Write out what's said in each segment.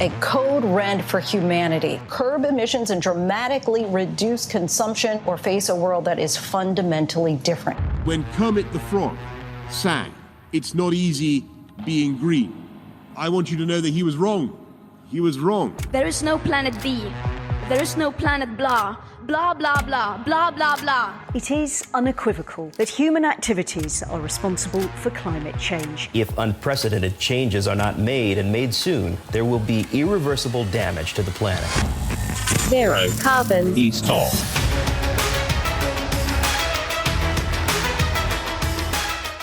a code red for humanity. Curb emissions and dramatically reduce consumption or face a world that is fundamentally different. When Kermit the Frog sang, "It's not easy being green," I want you to know that he was wrong. He was wrong. There is no planet B. There is no planet blah. Blah, blah, blah, blah, blah, blah. It is unequivocal that human activities are responsible for climate change. If unprecedented changes are not made and made soon, there will be irreversible damage to the planet. Zero carbon. East Talk.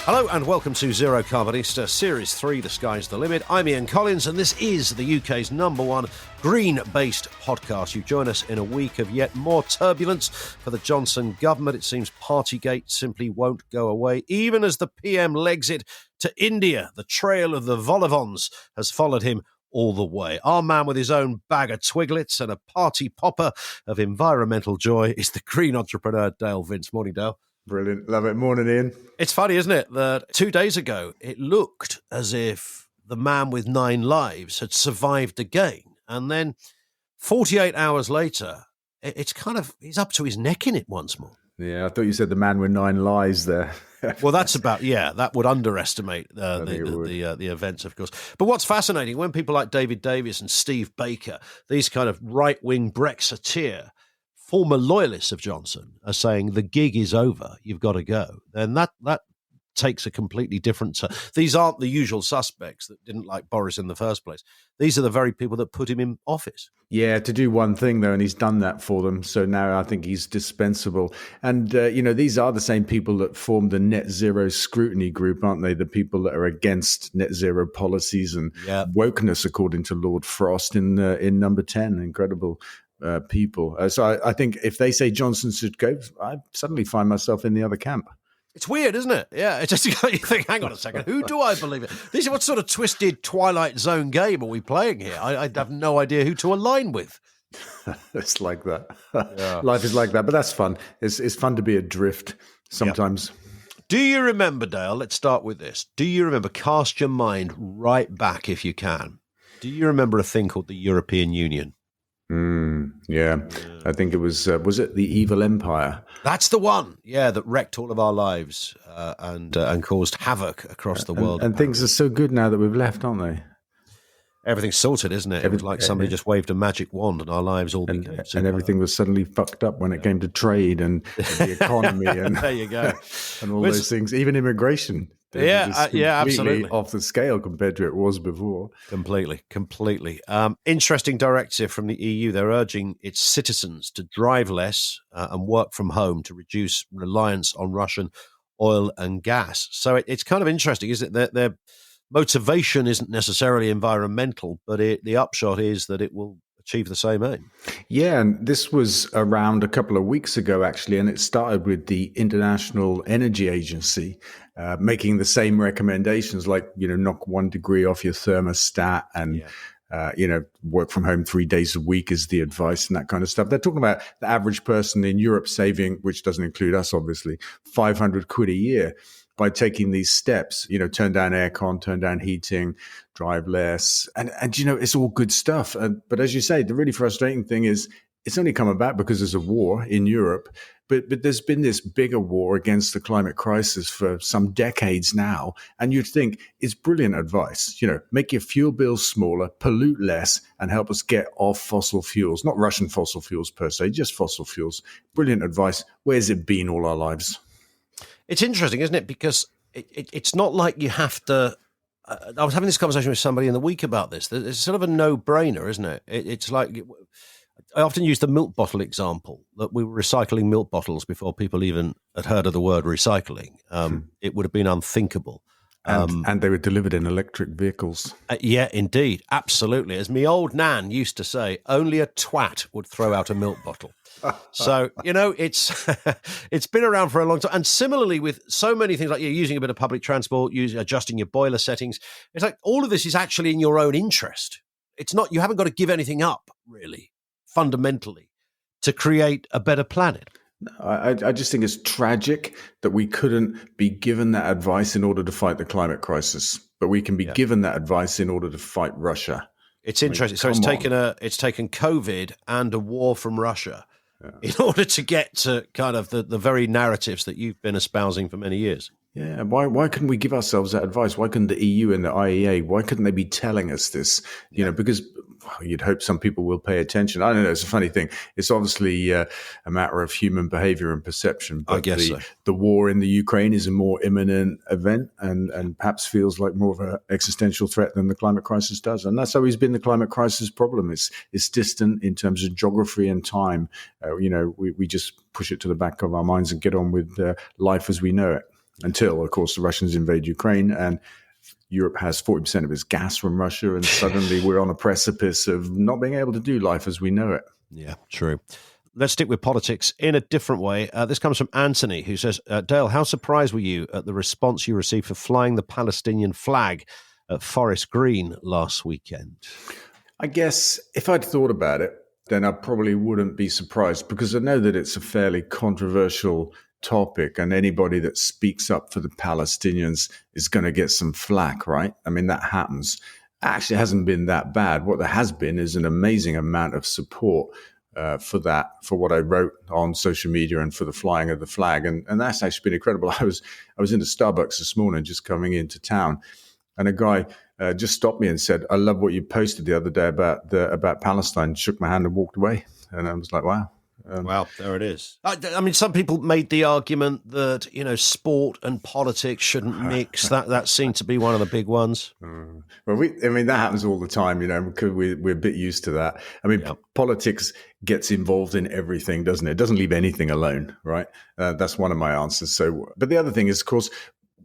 Hello and welcome to Zero Carbon Easter, Series 3, The Sky's the Limit. I'm Ian Collins and this is the UK's #1 green-based podcast. You join us in a week of yet more turbulence for the Johnson government. It seems Partygate simply won't go away, even as the PM legs it to India. The trail of the Volivons has followed him all the way. Our man with his own bag of twiglets and a party popper of environmental joy is the green entrepreneur, Dale Vince. Morning, Dale. Brilliant. Love it. Morning, Ian. It's funny, isn't it, that 2 days ago it looked as if the man with 9 lives had survived again. And then 48 hours later, it's kind of, he's up to his neck in it once more. Yeah, I thought you said the man with 9 lies there. Well, that's about, yeah, that would underestimate the events, of course. But what's fascinating, when people like David Davis and Steve Baker, these kind of right-wing Brexiteer, former loyalists of Johnson, are saying the gig is over, you've got to go, then that takes a completely different... These aren't the usual suspects that didn't like Boris in the first place. These are the very people that put him in office. Yeah, to do one thing, though, and he's done that for them. So now I think he's dispensable. And, these are the same people that formed the net zero scrutiny group, aren't they? The people that are against net zero policies and wokeness, according to Lord Frost in number 10. Incredible people. So I think if they say Johnson should go, I suddenly find myself in the other camp. It's weird, isn't it? Yeah, it's just you think, hang on a second, who do I believe it? What sort of twisted Twilight Zone game are we playing here? I have no idea who to align with. It's like that. Yeah. Life is like that, but that's fun. It's fun to be adrift sometimes. Yep. Do you remember, Dale, let's start with this. Do you remember, cast your mind right back if you can, do you remember a thing called the European Union? Yeah, I think it was it the Evil Empire? That's the one, that wrecked all of our lives and caused havoc across the world. And things are so good now that we've left, aren't they? Everything's sorted, isn't it? It was like somebody just waved a magic wand and our lives all became super. And everything was suddenly fucked up when it came to trade and the economy and there you go. And all those things, even immigration. Absolutely off the scale compared to it was before. Completely. Interesting directive from the EU. They're urging its citizens to drive less and work from home to reduce reliance on Russian oil and gas. So it's kind of interesting, isn't it? Their motivation isn't necessarily environmental, but the upshot is that it will achieve the same aim. Yeah, and this was around a couple of weeks ago, actually, and it started with the International Energy Agency making the same recommendations, like, knock 1 degree off your thermostat and, work from home 3 days a week is the advice and that kind of stuff. They're talking about the average person in Europe saving, which doesn't include us, obviously, 500 quid a year by taking these steps, turn down aircon, turn down heating, drive less. And it's all good stuff. But as you say, the really frustrating thing is it's only come about because there's a war in Europe. But there's been this bigger war against the climate crisis for some decades now. And you'd think it's brilliant advice. Make your fuel bills smaller, pollute less, and help us get off fossil fuels. Not Russian fossil fuels per se, just fossil fuels. Brilliant advice. Where's it been all our lives? It's interesting, isn't it? Because it's not like you have to... I was having this conversation with somebody in the week about this. It's sort of a no-brainer, isn't it? It's like... I often use the milk bottle example, that we were recycling milk bottles before people even had heard of the word recycling. It would have been unthinkable. And they were delivered in electric vehicles. Yeah, indeed. Absolutely. As me old nan used to say, only a twat would throw out a milk bottle. So, it's been around for a long time. And similarly with so many things like you're using a bit of public transport, adjusting your boiler settings. It's like all of this is actually in your own interest. It's not, you haven't got to give anything up, really, fundamentally, to create a better planet. I just think it's tragic that we couldn't be given that advice in order to fight the climate crisis, but we can be given that advice in order to fight Russia. It's interesting. So it's taken COVID and a war from Russia in order to get to kind of the very narratives that you've been espousing for many years. Yeah, why couldn't we give ourselves that advice? Why couldn't the EU and the IEA, why couldn't they be telling us this? You know, because you'd hope some people will pay attention. I don't know, it's a funny thing. It's obviously a matter of human behavior and perception. But I guess the war in the Ukraine is a more imminent event and perhaps feels like more of an existential threat than the climate crisis does. And that's always been the climate crisis problem. It's distant in terms of geography and time. We just push it to the back of our minds and get on with life as we know it. Until, of course, the Russians invade Ukraine and Europe has 40% of its gas from Russia, and suddenly we're on a precipice of not being able to do life as we know it. Yeah, true. Let's stick with politics in a different way. This comes from Anthony, who says, Dale, how surprised were you at the response you received for flying the Palestinian flag at Forest Green last weekend? I guess if I'd thought about it, then I probably wouldn't be surprised, because I know that it's a fairly controversial topic, and anybody that speaks up for the Palestinians is going to get some flack, right? I mean, that happens. Actually, it hasn't been that bad. What there has been is an amazing amount of support for what I wrote on social media and for the flying of the flag, and that's actually been incredible. I was in the Starbucks this morning, just coming into town, and a guy just stopped me and said, "I love what you posted the other day about Palestine." Shook my hand and walked away, and I was like, "Wow." Well, there it is. I mean, some people made the argument that, sport and politics shouldn't mix. That seemed to be one of the big ones. Well, that happens all the time, because we're a bit used to that. I mean, politics gets involved in everything, doesn't it? It doesn't leave anything alone, right? That's one of my answers. So, but the other thing is, of course,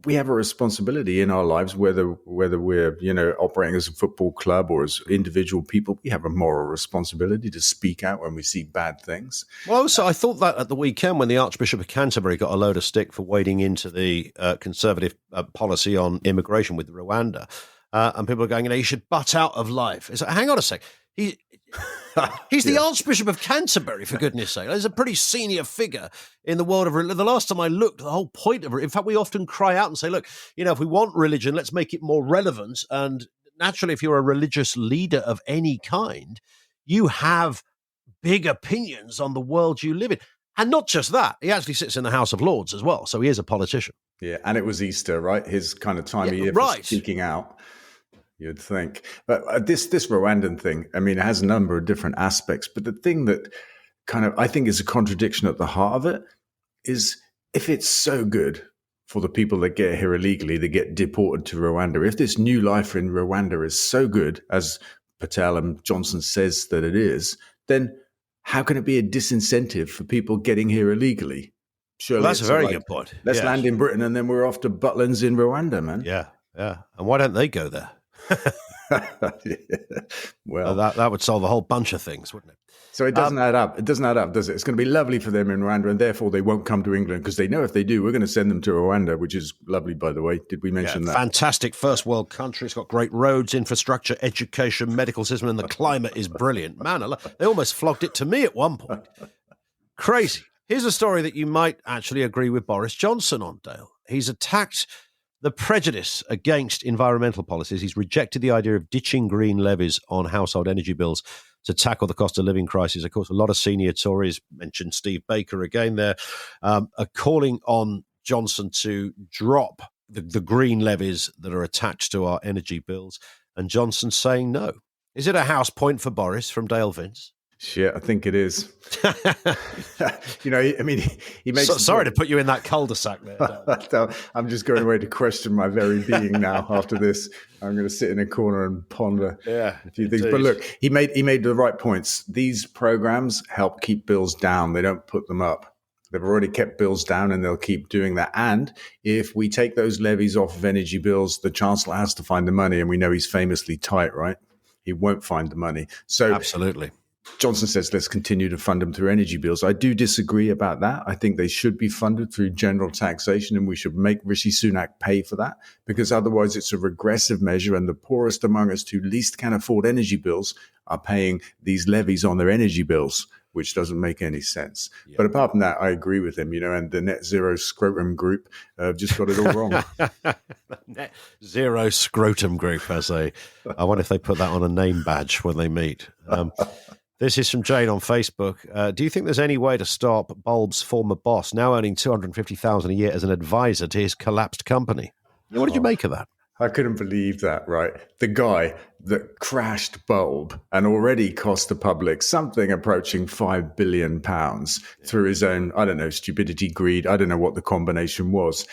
we have a responsibility in our lives, whether we're, operating as a football club or as individual people. We have a moral responsibility to speak out when we see bad things. Well, also, I thought that at the weekend when the Archbishop of Canterbury got a load of stick for wading into the Conservative policy on immigration with Rwanda, and people are going, he should butt out of life. It's like, hang on a sec. He's the Archbishop of Canterbury, for goodness sake. He's a pretty senior figure in the world of religion. The last time I looked, the whole point of it, in fact, we often cry out and say, look, if we want religion, let's make it more relevant. And naturally, if you're a religious leader of any kind, you have big opinions on the world you live in. And not just that, he actually sits in the House of Lords as well. So he is a politician. Yeah, and it was Easter, right? His kind of time of year for speaking out. You'd think. But this Rwandan thing, I mean, it has a number of different aspects. But the thing that kind of I think is a contradiction at the heart of it is, if it's so good for the people that get here illegally, they get deported to Rwanda. If this new life in Rwanda is so good, as Patel and Johnson says that it is, then how can it be a disincentive for people getting here illegally? Surely that's a very good point. Let's land in Britain and then we're off to Butlins in Rwanda, man. Yeah. And why don't they go there? Well, that would solve a whole bunch of things, wouldn't it? So it doesn't add up. It doesn't add up, does it? It's going to be lovely for them in Rwanda, and therefore they won't come to England, because they know if they do, we're going to send them to Rwanda, which is lovely, by the way. Did we mention that? Fantastic first world country. It's got great roads, infrastructure, education, medical system, and the climate is brilliant. Man, they almost flogged it to me at one point. Crazy. Here's a story that you might actually agree with Boris Johnson on, Dale. He's attacked the prejudice against environmental policies. He's rejected the idea of ditching green levies on household energy bills to tackle the cost of living crisis. Of course, a lot of senior Tories, mentioned Steve Baker again there, are calling on Johnson to drop the green levies that are attached to our energy bills. And Johnson's saying no. Is it a house point for Boris from Dale Vince? Shit, I think it is. He makes. Sorry to put you in that cul-de-sac there. I'm just going away to question my very being now. After this, I'm going to sit in a corner and ponder a few things. But look, he made the right points. These programs help keep bills down. They don't put them up. They've already kept bills down, and they'll keep doing that. And if we take those levies off of energy bills, the Chancellor has to find the money, and we know he's famously tight, right? He won't find the money. So absolutely. Johnson says, let's continue to fund them through energy bills. I do disagree about that. I think they should be funded through general taxation, and we should make Rishi Sunak pay for that, because otherwise it's a regressive measure, and the poorest among us who least can afford energy bills are paying these levies on their energy bills, which doesn't make any sense. Yeah. But apart from that, I agree with him, and the Net Zero Scrotum Group just got it all wrong. Net Zero Scrotum Group, I wonder if they put that on a name badge when they meet. This is from Jane on Facebook. Do you think there's any way to stop Bulb's former boss, now earning $250,000 a year as an advisor to his collapsed company? What did you make of that? I couldn't believe that, right? The guy that crashed Bulb and already cost the public something approaching £5 billion through his own, I don't know, stupidity, greed, I don't know what the combination was,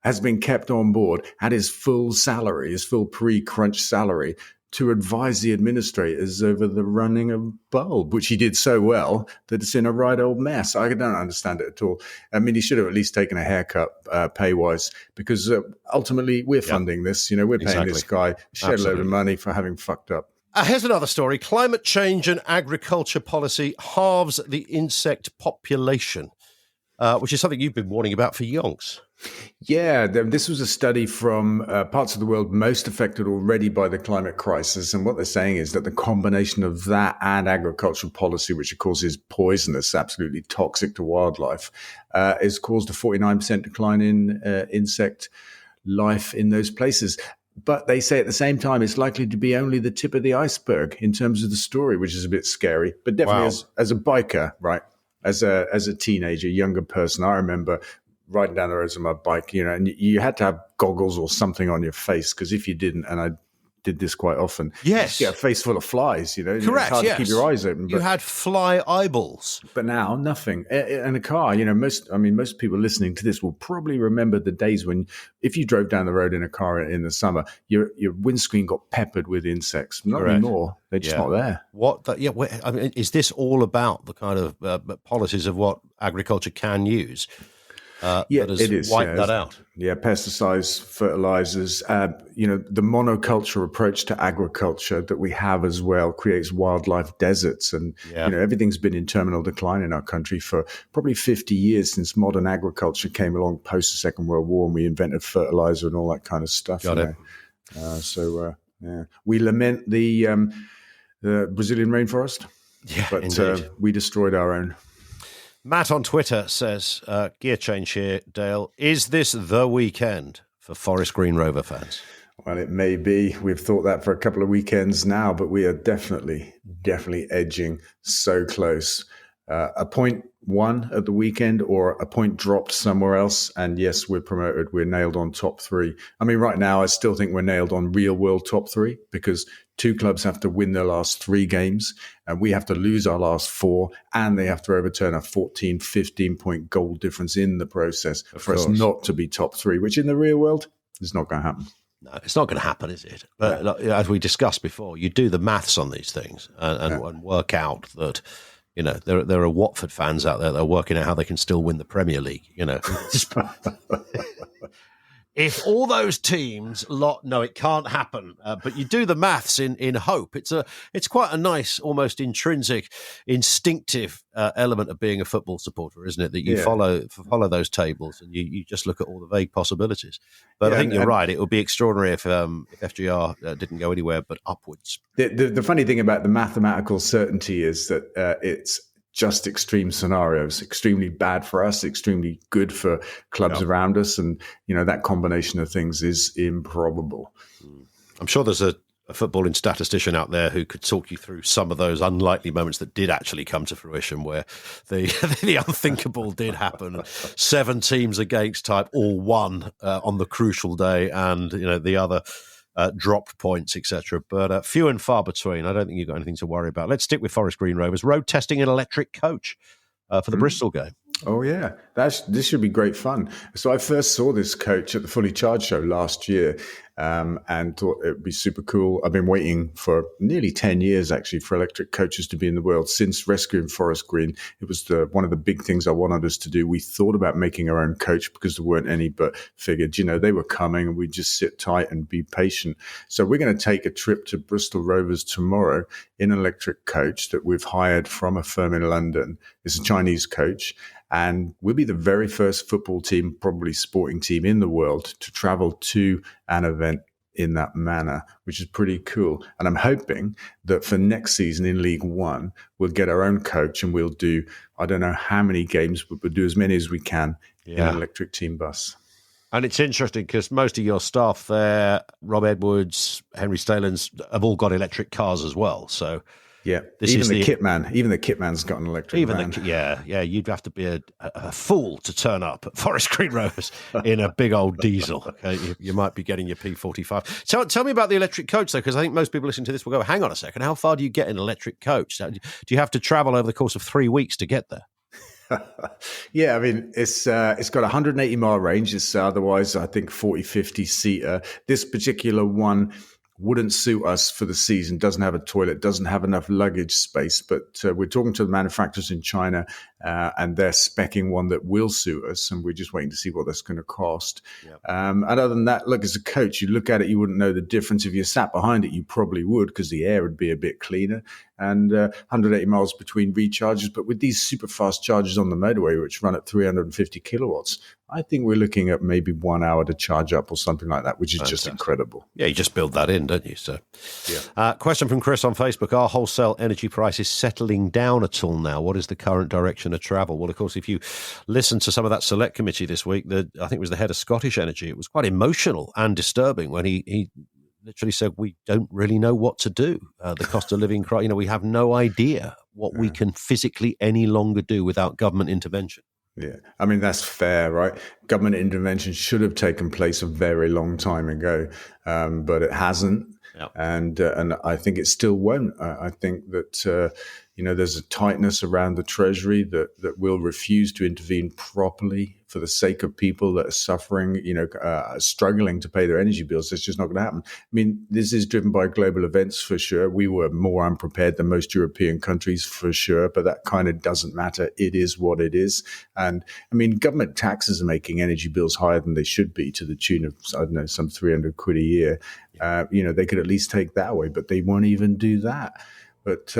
has been kept on board, had his full salary, his full pre-crunch salary, to advise the administrators over the running of Bulb, which he did so well that it's in a right old mess. I don't understand it at all. I mean, he should have at least taken a haircut pay-wise, because ultimately we're funding this. We're paying this guy a shed load of money for having fucked up. Here's another story. Climate change and agriculture policy halves the insect population, which is something you've been warning about for yonks. Yeah, this was a study from parts of the world most affected already by the climate crisis. And what they're saying is that the combination of that and agricultural policy, which of course is poisonous, absolutely toxic to wildlife, has caused a 49% decline in insect life in those places. But they say at the same time, it's likely to be only the tip of the iceberg in terms of the story, which is a bit scary. But definitely as a biker, right, as a teenager, younger person, I remember riding down the roads on my bike, and you had to have goggles or something on your face, because if you didn't, and I did this quite often, yes, you get a face full of flies, Correct, it's hard to keep your eyes open. You had fly eyeballs. But now, nothing. In a car, most people listening to this will probably remember the days when, if you drove down the road in a car in the summer, your windscreen got peppered with insects. Not anymore. They're just not there. Is this all about the kind of policies of what agriculture can use? It is. Wipe that out. Yeah, pesticides, fertilizers, the monoculture approach to agriculture that we have as well creates wildlife deserts. And, everything's been in terminal decline in our country for probably 50 years since modern agriculture came along post the Second World War, and we invented fertilizer and all that kind of stuff. Got it. We lament the Brazilian rainforest, but we destroyed our own. Matt on Twitter says, gear change here, Dale. Is this the weekend for Forest Green Rover fans? Well, it may be. We've thought that for a couple of weekends now, but we are definitely edging so close. A point won at the weekend or a point dropped somewhere else. And yes, we're promoted. We're nailed on top three. I mean, right now, I still think we're nailed on real world top three, because two clubs have to win their last 3 games and we have to lose our last 4, and they have to overturn a 14, 15-point goal difference in the process for us not to be top 3, which in the real world is not going to happen. No, it's not going to happen, is it? But as we discussed before, you do the maths on these things and work out that, there are Watford fans out there that are working out how they can still win the Premier League, If all those teams no, it can't happen. But you do the maths in hope. It's quite a nice, almost intrinsic, instinctive element of being a football supporter, isn't it? That you follow those tables and you just look at all the vague possibilities. But I think you're right. It would be extraordinary if FGR didn't go anywhere but upwards. The funny thing about the mathematical certainty is that it's just extreme scenarios, extremely bad for us, extremely good for clubs around us. And, that combination of things is improbable. I'm sure there's a footballing statistician out there who could talk you through some of those unlikely moments that did actually come to fruition, where the unthinkable did happen. 7 teams against type all won on the crucial day, and, the other dropped points, etc. But few and far between. I don't think you've got anything to worry about. Let's stick with Forest Green Rovers. Road testing an electric coach for the Bristol game. Oh, yeah. This should be great fun. So I first saw this coach at the Fully Charged show last year and thought it would be super cool. I've been waiting for nearly 10 years, actually, for electric coaches to be in the world. Since rescuing Forest Green, it was one of the big things I wanted us to do. We thought about making our own coach because there weren't any, but figured, they were coming and we'd just sit tight and be patient. So we're going to take a trip to Bristol Rovers tomorrow in an electric coach that we've hired from a firm in London. It's a Chinese coach. And we'll be the very first football team, probably sporting team in the world, to travel to an event in that manner, which is pretty cool. And I'm hoping that for next season in League One, we'll get our own coach and we'll do, I don't know how many games, but we'll do as many as we can in an electric team bus. And it's interesting because most of your staff there, Rob Edwards, Henry Stalins, have all got electric cars as well. So yeah, even the kit man's got an electric van. You'd have to be a fool to turn up at Forest Green Rovers in a big old diesel. Okay? You might be getting your P45. So tell me about the electric coach, though, because I think most people listening to this will go, hang on a second, how far do you get in an electric coach? Do you have to travel over the course of 3 weeks to get there? Yeah, I mean, it's got a 180-mile range. It's otherwise, I think, 40, 50-seater. This particular one wouldn't suit us for the season, doesn't have a toilet, doesn't have enough luggage space. But we're talking to the manufacturers in China, and they're speccing one that will suit us, and we're just waiting to see what that's going to cost. Yep. And other than that, look, as a coach, you look at it, you wouldn't know the difference. If you sat behind it, you probably would, because the air would be a bit cleaner. And 180 miles between recharges. But with these super fast chargers on the motorway, which run at 350 kilowatts, I think we're looking at maybe 1 hour to charge up or something like that, which is just incredible. Yeah, you just build that in, don't you? So, question from Chris on Facebook. Are wholesale energy prices settling down at all now? What is the current direction of travel? Well, of course, if you listen to some of that select committee this week, I think it was the head of Scottish Energy, it was quite emotional and disturbing when he literally said, we don't really know what to do. The cost of living, we have no idea what we can physically any longer do without government intervention. Yeah, I mean, that's fair, right? Government intervention should have taken place a very long time ago, but it hasn't. Yep. And I think it still won't. I think that, there's a tightness around the Treasury that will refuse to intervene properly for the sake of people that are suffering, struggling to pay their energy bills. That's just not going to happen. I mean, this is driven by global events for sure. We were more unprepared than most European countries for sure, but that kind of doesn't matter. It is what it is. And I mean, government taxes are making energy bills higher than they should be, to the tune of, I don't know, some 300 quid a year. They could at least take that away, but they won't even do that. But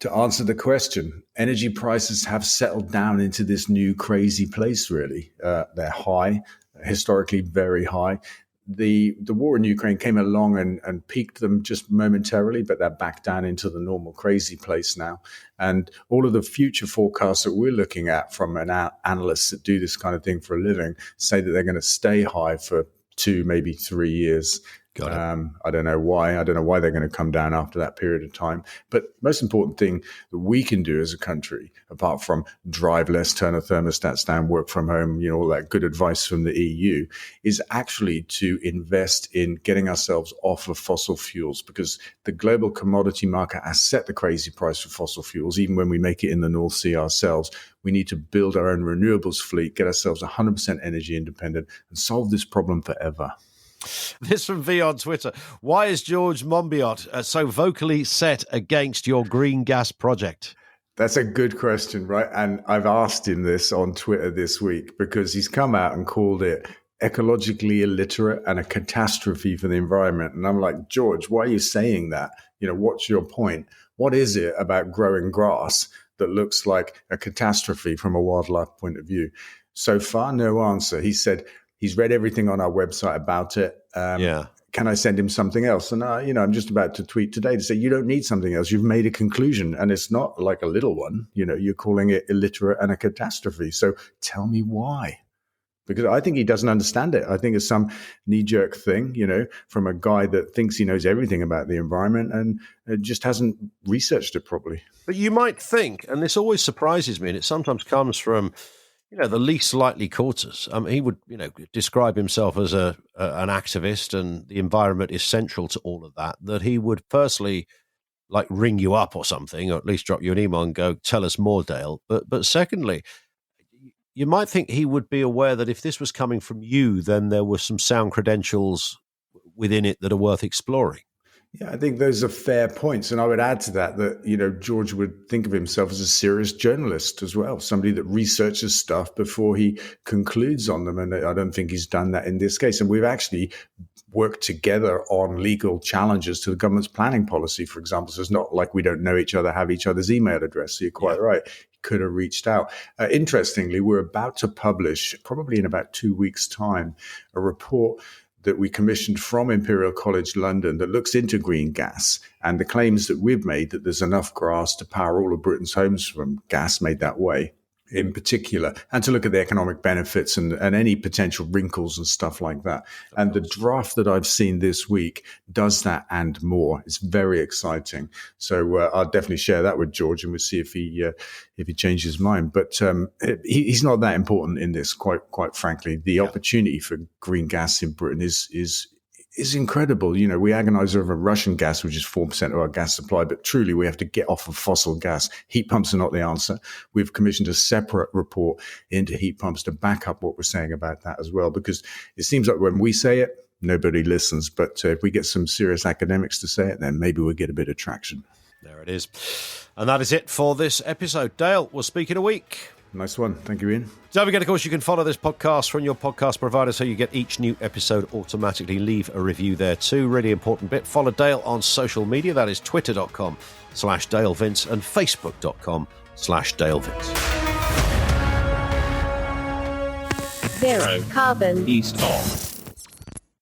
to answer the question, energy prices have settled down into this new crazy place, really. They're high, historically very high. The war in Ukraine came along and peaked them just momentarily, but they're back down into the normal crazy place now. And all of the future forecasts that we're looking at from analysts that do this kind of thing for a living say that they're going to stay high for 2, maybe 3 years. I don't know why. I don't know why they're going to come down after that period of time. But most important thing that we can do as a country, apart from drive less, turn our thermostats down, work from home, all that good advice from the EU, is actually to invest in getting ourselves off of fossil fuels, because the global commodity market has set the crazy price for fossil fuels. Even when we make it in the North Sea ourselves, we need to build our own renewables fleet, get ourselves 100% energy independent, and solve this problem forever. This from V on Twitter. Why is George Monbiot so vocally set against your green gas project? That's a good question, right? And I've asked him this on Twitter this week because he's come out and called it ecologically illiterate and a catastrophe for the environment. And I'm like, George, why are you saying that? What's your point? What is it about growing grass that looks like a catastrophe from a wildlife point of view? So far, no answer. He said he's read everything on our website about it. Can I send him something else? And, I'm just about to tweet today to say, you don't need something else. You've made a conclusion, and it's not like a little one. You're calling it illiterate and a catastrophe. So tell me why. Because I think he doesn't understand it. I think it's some knee-jerk thing, from a guy that thinks he knows everything about the environment and just hasn't researched it properly. But you might think, and this always surprises me, and it sometimes comes from the least likely quarters. He would, describe himself as an activist, and the environment is central to all of that, that he would firstly ring you up or something, or at least drop you an email and go, tell us more, Dale. But secondly, you might think he would be aware that if this was coming from you, then there were some sound credentials within it that are worth exploring. Yeah, I think those are fair points. And I would add to that, George would think of himself as a serious journalist as well, somebody that researches stuff before he concludes on them. And I don't think he's done that in this case. And we've actually worked together on legal challenges to the government's planning policy, for example. So it's not like we don't know each other, have each other's email address. So you're quite right. He could have reached out. Interestingly, we're about to publish, probably in about 2 weeks' time, a report that we commissioned from Imperial College London that looks into green gas, and the claims that we've made that there's enough grass to power all of Britain's homes from gas made that way in particular, and to look at the economic benefits and any potential wrinkles and stuff like that. And the draft that I've seen this week does that and more. It's very exciting. So I'll definitely share that with George, and we'll see if he changes his mind. But he's not that important in this, quite frankly. The opportunity for green gas in Britain is incredible. You know, we agonize over Russian gas, which is 4% of our gas supply, but truly we have to get off of fossil gas. Heat pumps are not the answer. We've commissioned a separate report into heat pumps to back up what we're saying about that as well, because it seems like when we say it, nobody listens. But if we get some serious academics to say it, then maybe we'll get a bit of traction. There it is. And that is it for this episode. Dale, we'll speak in a week. Nice one. Thank you, Ian. Don't forget, of course, you can follow this podcast from your podcast provider so you get each new episode automatically. Leave a review there too. Really important bit. Follow Dale on social media. That is twitter.com/DaleVince and facebook.com/DaleVince. Zero carbon. East off.